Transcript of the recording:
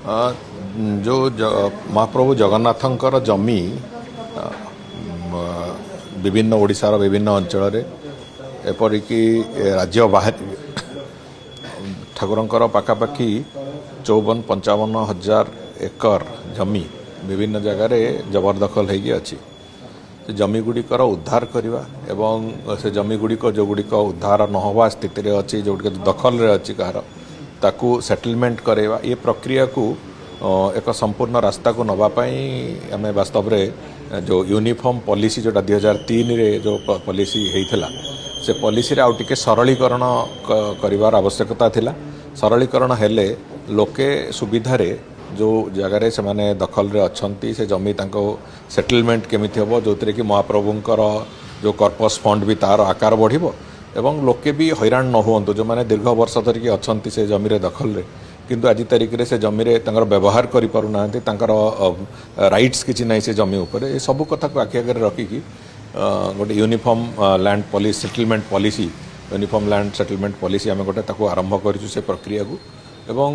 जो महाप्रभु जगन्नाथंकर जमी विभिन्न ओडिशार विभिन्न अंचल एपरिकी राज्य बाहर ठाकुरंकर पाखापाखि 54-55 एकर जमी विभिन्न जगार जबरदखल होगी अच्छी जमी गुड़िकर उद्धार करवा एवं से जमी गुड़िक जो गुड़िक उद्धार न हवा स्थित अच्छी जो दखल रे अच्छी कहार ताकू सेटलमेंट करवा ये प्रक्रिया को एक संपूर्ण रास्ता को नवापाई आम वास्तव में जो यूनिफॉर्म पॉलिसी जोटा 2003 रे जो पॉलिसी होता से पॉलिसी रे आउ टिके सरलीकरण करिवार आवश्यकता थिला सरलीकरण हेले लोके सुविधारे जो जगार से माने दखल रे अछंती से जमी तांको सेटलमेंट केमिति हबो जोतरे कि महाप्रभुंकर जो कॉर्पस फंड भी तार आकार बढ़िबो एवं लोके भी हैरान न हुअंतु जो माने दीर्घ वर्ष धरिकी अछंती से जमी रे दखल रे किंतु आज तारिख रे से जमी रे तांकर व्यवहार करि पारु नांती तांकर राइट्स किछि नै से जमी ऊपर ए सब कथा को आखि आगे रखी कि गोटे uniform land policy settlement policy uniform land settlement policy आम गोटे ताको आरंभ करिछु से प्रक्रिया को एवं